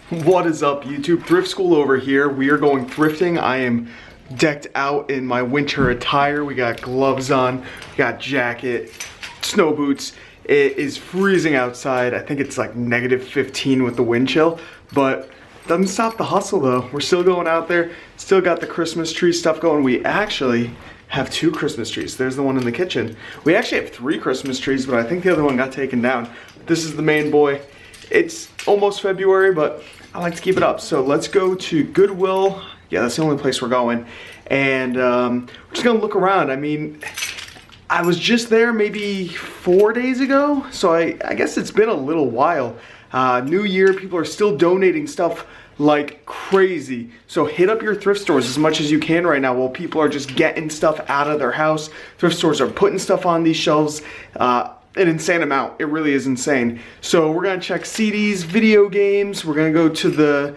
What is up, YouTube? Thrift School over here. We are going thrifting. I am decked out in my winter attire. We got gloves on, we got jacket, snow boots. It is freezing outside. I think it's like -15 with the wind chill, but doesn't stop the hustle though. We're still going out there, still got the Christmas tree stuff going. We actually have 2 Christmas trees. There's the one in the kitchen. We actually have 3 Christmas trees, but I think the other one got taken down. This is the main boy. It's almost February, but I like to keep it up. So let's go to Goodwill. Yeah, that's the only place we're going. And we're just gonna look around. I mean, I was just there maybe 4 days ago, so I guess it's been a little while. New Year, people are still donating stuff like crazy. So hit up your thrift stores as much as you can right now while people are just getting stuff out of their house. Thrift stores are putting stuff on these shelves. An insane amount. It really is insane. So we're gonna check CDs, video games. We're gonna go to the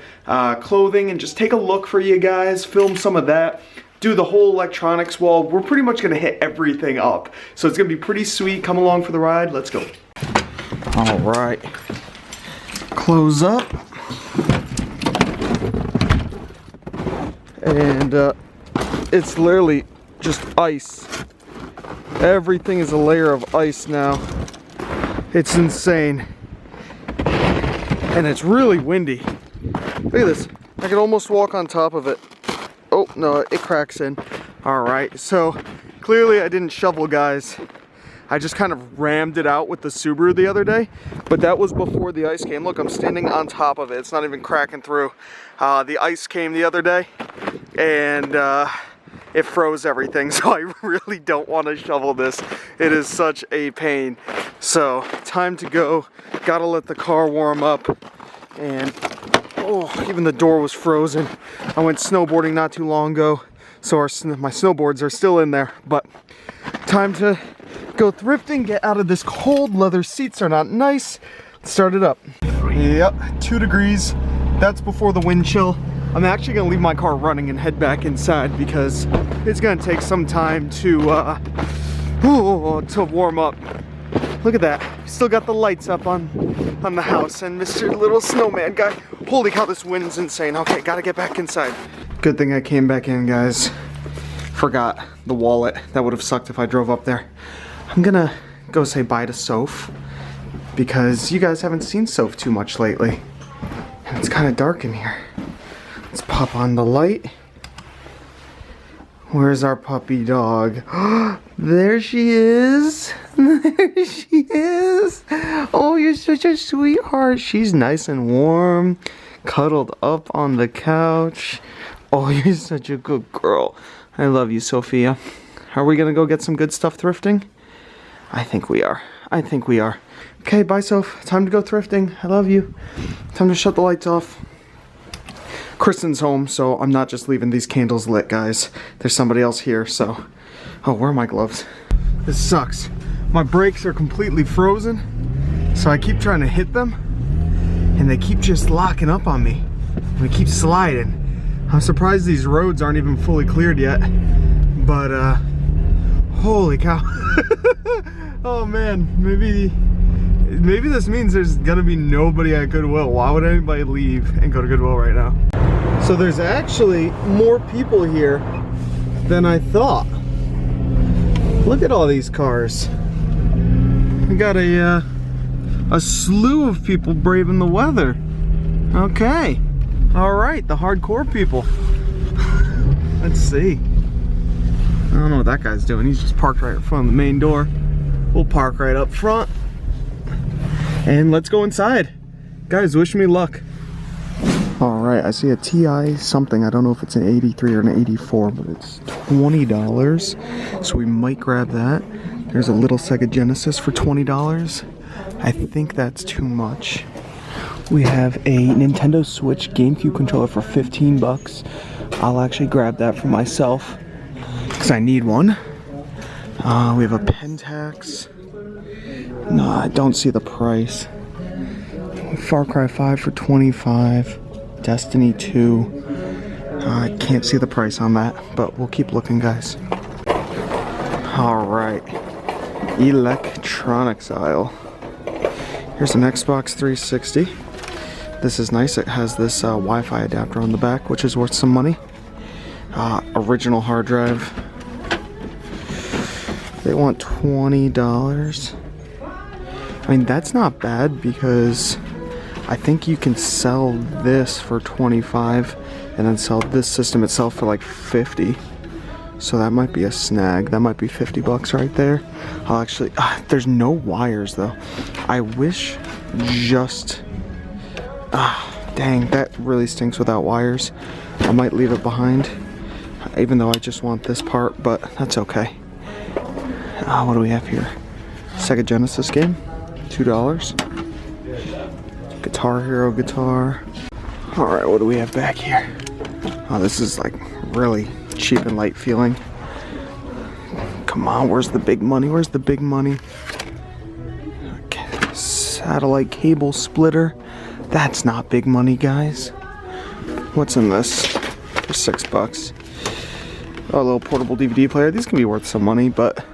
clothing and just take a look for you guys, film some of that, do the whole electronics wall. We're pretty much gonna hit everything up. So it's gonna be pretty sweet. Come along for the ride. Let's go. All right. Close up. And it's literally just ice. Everything is a layer of ice now. It's insane. And it's really windy. Look at this. I can almost walk on top of it. Oh, no, it cracks in. All right, so clearly I didn't shovel, guys. I just kind of rammed it out with the Subaru the other day, but that was before the ice came. Look, I'm standing on top of it. It's not even cracking through. The ice came the other day, and it froze everything, so I really don't want to shovel this. It is such a pain. So, time to go. Gotta let the car warm up. And, oh, even the door was frozen. I went snowboarding not too long ago, so my snowboards are still in there. But, time to go thrifting, get out of this cold. Leather seats are not nice. Let's start it up. Yep, 2 degrees. That's before the wind chill. I'm actually gonna leave my car running and head back inside because it's gonna take some time to warm up. Look at that. Still got the lights up on the house and Mr. Little Snowman guy. Holy cow, this wind's insane. Okay, gotta get back inside. Good thing I came back in, guys. Forgot the wallet. That would have sucked if I drove up there. I'm gonna go say bye to Soph because you guys haven't seen Soph too much lately. And it's kind of dark in here. Let's pop on the light. Where's our puppy dog? There she is. There she is. Oh, you're such a sweetheart. She's nice and warm, cuddled up on the couch. Oh, you're such a good girl. I love you, Sophia. Are we gonna go get some good stuff thrifting? I think we are. I think we are. Okay, bye, Soph. Time to go thrifting. I love you. Time to shut the lights off. Kristen's home, so I'm not just leaving these candles lit, guys. There's somebody else here, so... Oh, where are my gloves? This sucks. My brakes are completely frozen, so I keep trying to hit them, and they keep just locking up on me. And they keep sliding. I'm surprised these roads aren't even fully cleared yet, but, holy cow. Oh, man, maybe this means there's gonna be nobody at Goodwill. Why would anybody leave and go to Goodwill right now? So there's actually more people here than I thought. Look at all these cars. We got a slew of people braving the weather. Okay. All right, the hardcore people. Let's see. I don't know what that guy's doing. He's just parked right in front of the main door. We'll park right up front. And let's go inside. Guys, wish me luck. All right, I see a TI something. I don't know if it's an 83 or an 84, but it's $20. So we might grab that. There's a little Sega Genesis for $20. I think that's too much. We have a Nintendo Switch GameCube controller for 15 bucks. I'll actually grab that for myself because I need one. We have a Pentax. No, I don't see the price. Far Cry 5 for 25. Destiny 2. I can't see the price on that, but we'll keep looking, guys. Alright. Electronics aisle. Here's an Xbox 360. This is nice. It has this Wi-Fi adapter on the back, which is worth some money. Original hard drive. They want $20. I mean, that's not bad because I think you can sell this for $25 and then sell this system itself for like $50. So that might be a snag. That might be $50 right there. I'll actually, there's no wires though. I wish just, dang, that really stinks without wires. I might leave it behind, even though I just want this part, but that's okay. What do we have here? Sega Genesis game, $2. Guitar Hero guitar. Alright, what do we have back here? Oh, this is like really cheap and light feeling. Come on, where's the big money? Where's the big money? Okay. Satellite cable splitter. That's not big money, guys. What's in this? For $6. Oh, a little portable DVD player. These can be worth some money, but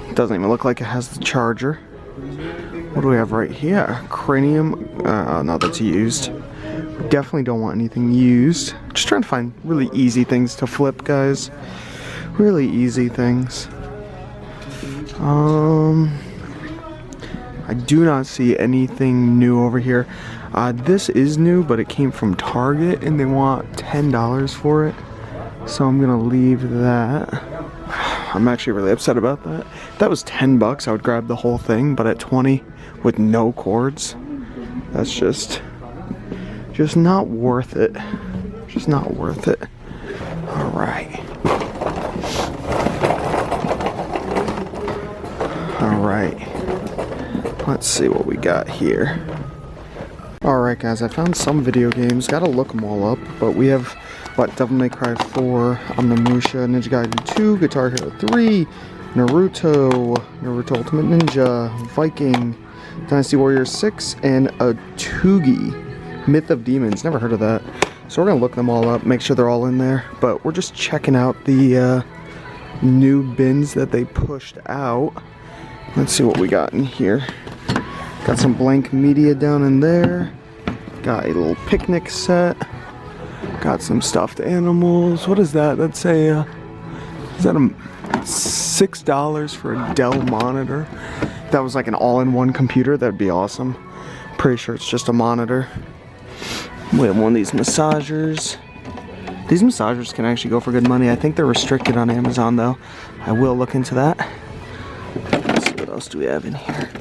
it doesn't even look like it has the charger. What do we have right here? Cranium. No, that's used. We definitely don't want anything used. Just trying to find really easy things to flip, guys. Really easy things. I do not see anything new over here. This is new, but it came from Target and they want $10 for it. So I'm gonna leave that. I'm actually really upset about that. If that was $10, I would grab the whole thing, but at 20 with no cords, that's just not worth it. Just not worth it. All right. All right. Let's see what we got here. All right, guys, I found some video games. Gotta look them all up, but we have what? Devil May Cry 4, Omnimusha, Ninja Gaiden 2, Guitar Hero 3, Naruto, Naruto Ultimate Ninja, Viking, Dynasty Warriors 6, and a Tugi, Myth of Demons. Never heard of that. So we're gonna look them all up, make sure they're all in there. But we're just checking out the new bins that they pushed out. Let's see what we got in here. Got some blank media down in there. Got a little picnic set. Got some stuffed animals. What is that? That's a, is that a $6 for a Dell monitor? If that was like an all-in-one computer, that'd be awesome. Pretty sure it's just a monitor. We have one of these massagers. These massagers can actually go for good money. I think they're restricted on Amazon though. I will look into that. Let's see, what else do we have in here?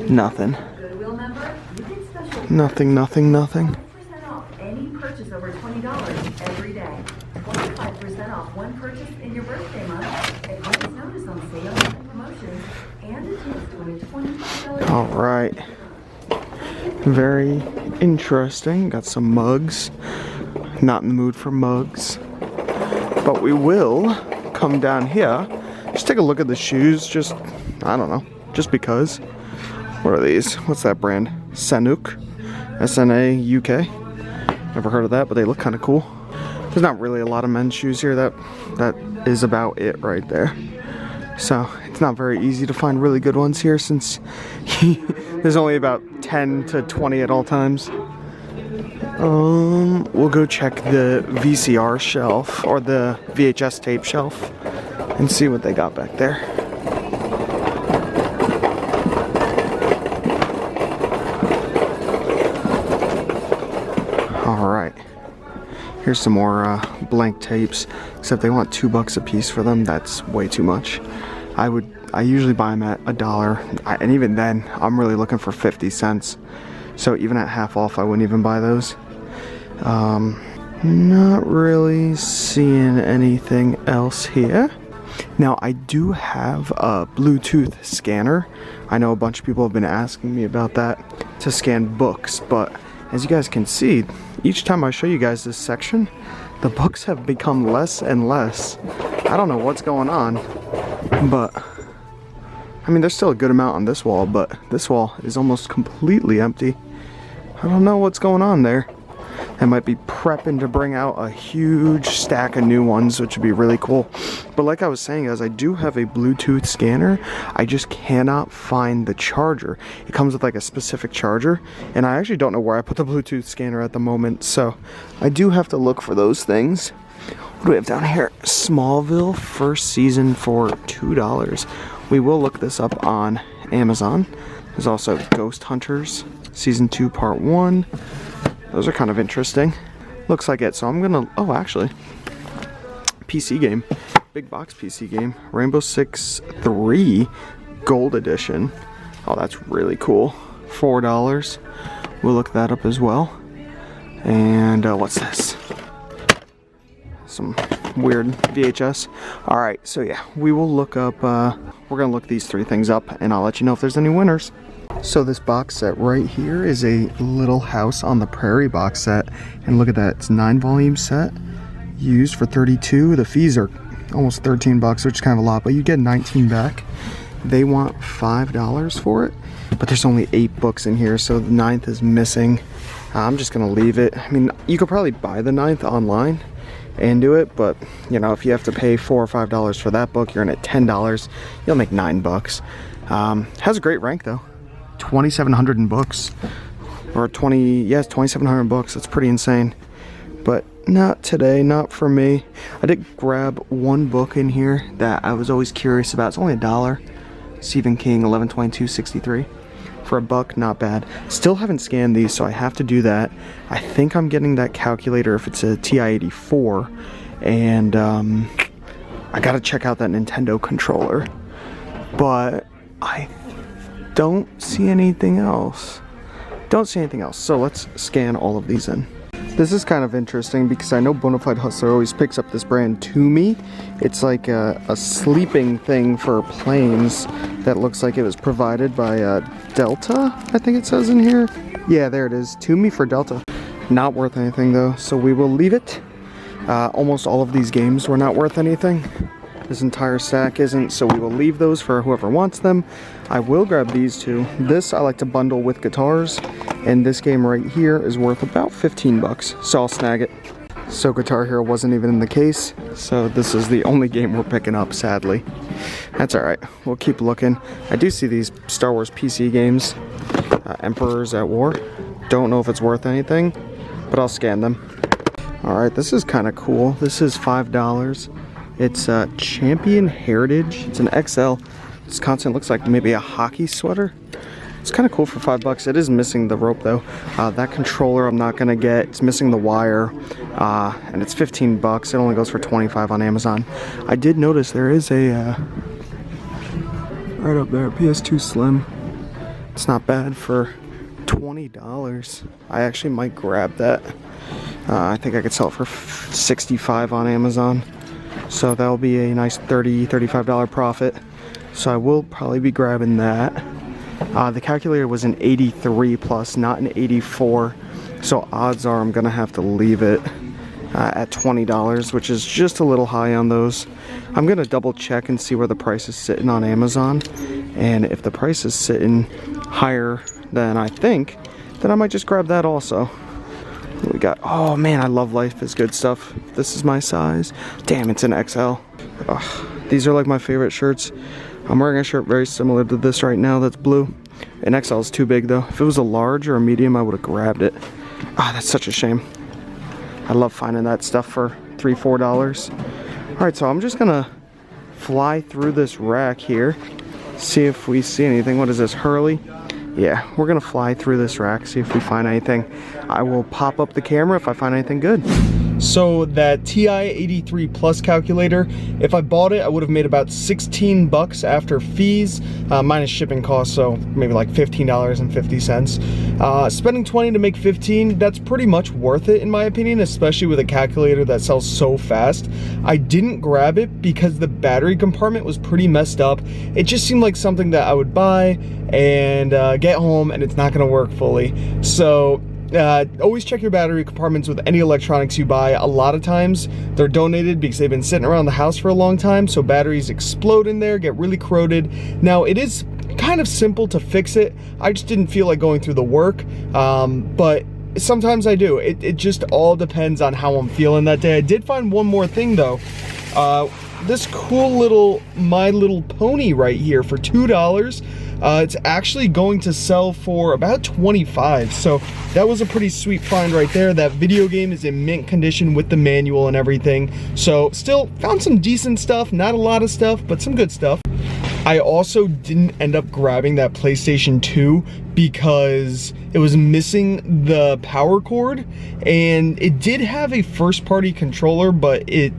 Nothing. Goodwill member, you get special. Nothing, nothing, nothing. 20% off any purchase over $20 every day. 25% off one purchase in your birthday month. Advance notice on sales and promotions. And a chance to win $25. Alright. Very interesting. Got some mugs. Not in the mood for mugs. But we will come down here. Just take a look at the shoes. Just, I don't know. Just because. What are these? What's that brand? Sanuk? S-N-A-U-K? Never heard of that, but they look kind of cool. There's not really a lot of men's shoes here. That is about it right there. So it's not very easy to find really good ones here since there's only about 10 to 20 at all times. We'll go check the VCR shelf or the VHS tape shelf and see what they got back there. Alright, here's some more blank tapes, except they want $2 a piece for them. That's way too much. I usually buy them at $1, and even then, I'm really looking for 50 cents. So even at half off, I wouldn't even buy those. Not really seeing anything else here. Now, I do have a Bluetooth scanner. I know a bunch of people have been asking me about that to scan books, but as you guys can see, each time I show you guys this section, the books have become less and less. I don't know what's going on, but I mean, there's still a good amount on this wall, but this wall is almost completely empty. I don't know what's going on there. I might be prepping to bring out a huge stack of new ones, which would be really cool. But like I was saying, guys, I do have a Bluetooth scanner. I just cannot find the charger. It comes with like a specific charger, and I actually don't know where I put the Bluetooth scanner at the moment, so I do have to look for those things. What do we have down here? Smallville first season for $2. We will look this up on Amazon. There's also Ghost Hunters season 2 part 1. Those are kind of interesting. Looks like it. So I'm gonna, oh actually, PC game, big box PC game, Rainbow Six 3 Gold Edition. Oh, that's really cool. $4. We'll look that up as well. And what's this? Some weird VHS. All right, so yeah, we will look up, we're gonna look these 3 things up, and I'll let you know if there's any winners. So this box set right here is a Little House on the Prairie box set, and look at that, it's 9 volume set, used for $32. The fees are almost $13, which is kind of a lot, but you get 19 back. They want $5 for it, but there's only 8 books in here, so the 9th is missing. I'm just gonna leave it. I mean, you could probably buy the 9th online and do it, but you know, if you have to pay $4 or $5 for that book, you're in at $10, you'll make $9. Has a great rank though. 2,700 in books, or 2,700 books. That's pretty insane, but not today, not for me. I did grab one book in here that I was always curious about. It's only $1. Stephen King, 11/22/63. For $1, not bad. Still haven't scanned these, so I have to do that. I think I'm getting that calculator if it's a TI-84, and I gotta check out that Nintendo controller, but I don't see anything else. So let's scan all of these in. This is kind of interesting because I know Bonafide Hustler always picks up this brand Toomey. It's like a sleeping thing for planes that looks like it was provided by Delta, I think it says in here. Yeah, there it is, Toomey for Delta. Not worth anything though, so we will leave it. Almost all of these games were not worth anything. This entire stack isn't, so we will leave those for whoever wants them. I will grab these 2. This I like to bundle with guitars, and this game right here is worth about $15, so I'll snag it. So Guitar Hero wasn't even in the case, so this is the only game we're picking up, sadly. That's alright, we'll keep looking. I do see these Star Wars PC games, Emperors at War. Don't know if it's worth anything, but I'll scan them. Alright, this is kind of cool. This is $5. It's Champion Heritage. It's an XL. This content looks like maybe a hockey sweater. It's kind of cool for $5. It is missing the rope though. That controller I'm not gonna get. It's missing the wire, and it's $15. It only goes for $25 on Amazon. I did notice there is a right up there, PS2 Slim. It's not bad for $20. I actually might grab that. I think I could sell it for $65 on Amazon. So that'll be a nice $30, $35 profit. So I will probably be grabbing that. The calculator was an 83 plus, not an 84. So odds are I'm gonna have to leave it at $20, which is just a little high on those. I'm gonna double check and see where the price is sitting on Amazon. And if the price is sitting higher than I think, then I might just grab that also. We got, oh man, I love Life is Good stuff. This is my size. Damn, it's an XL. Ugh, these are like my favorite shirts. I'm wearing a shirt very similar to this right now that's blue. An XL is too big though. If it was a large or a medium, I would have grabbed it. Ah, that's such a shame. I love finding that stuff for $3, $4. All right, so I'm just gonna fly through this rack here, see if we see anything. What is this, Hurley? Yeah, we're gonna fly through this rack, see if we find anything. I will pop up the camera if I find anything good. So that TI-83 Plus calculator, if I bought it, I would have made about $16 after fees, minus shipping costs, so maybe like $15.50. Spending $20 to make $15, that's pretty much worth it in my opinion, especially with a calculator that sells so fast. I didn't grab it because the battery compartment was pretty messed up. It just seemed like something that I would buy and get home and it's not gonna work fully. So always check your battery compartments with any electronics you buy. A lot of times they're donated because they've been sitting around the house for a long time, so batteries explode in there, get really corroded. Now it is kind of simple to fix it. I just didn't feel like going through the work, but Sometimes I do. It just all depends on how I'm feeling that day. I did find one more thing though. This cool little My Little Pony right here for $2. It's actually going to sell for about $25, so that was a pretty sweet find right there. That video game is in mint condition with the manual and everything, so still found some decent stuff. Not a lot of stuff, but some good stuff. I also didn't end up grabbing that PlayStation 2 because it was missing the power cord, and it did have a first-party controller, but it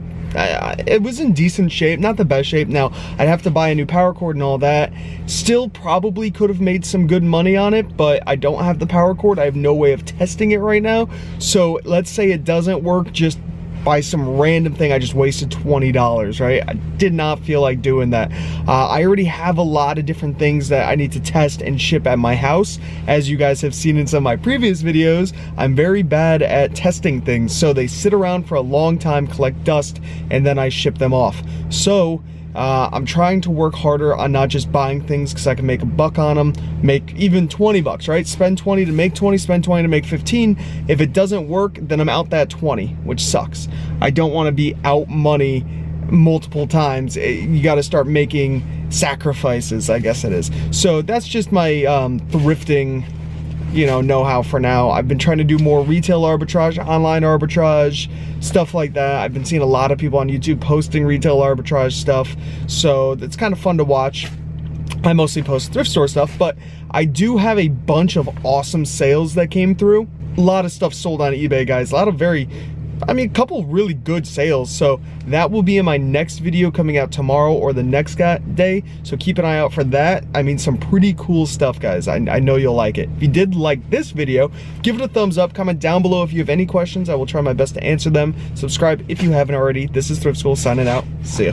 was in decent shape, not the best shape. Now, I'd have to buy a new power cord and all that. Still probably could have made some good money on it, but I don't have the power cord. I have no way of testing it right now. So let's say it doesn't work, just by some random thing, I just wasted $20, right? I did not feel like doing that. I already have a lot of different things that I need to test and ship at my house. As you guys have seen in some of my previous videos, I'm very bad at testing things. So they sit around for a long time, collect dust, and then I ship them off. So I'm trying to work harder on not just buying things because I can make a buck on them, make even 20 bucks, right? Spend 20 to make 20, spend 20 to make 15. If it doesn't work, then I'm out that 20, which sucks. I don't want to be out money multiple times. You got to start making sacrifices, I guess it is. So that's just my thrifting, you know-how for now. I've been trying to do more retail arbitrage, online arbitrage, stuff like that. I've been seeing a lot of people on YouTube posting retail arbitrage stuff, so it's kind of fun to watch. I mostly post thrift store stuff, but I do have a bunch of awesome sales that came through. A lot of stuff sold on eBay, guys. A lot of a couple really good sales, so that will be in my next video coming out tomorrow or the next day, so keep an eye out for that. I mean, some pretty cool stuff, guys. I know you'll like it. If you did like this video, give it a thumbs up, comment down below if you have any questions. I will try my best to answer them. Subscribe if you haven't already. This is ThriftSchool signing out. See ya.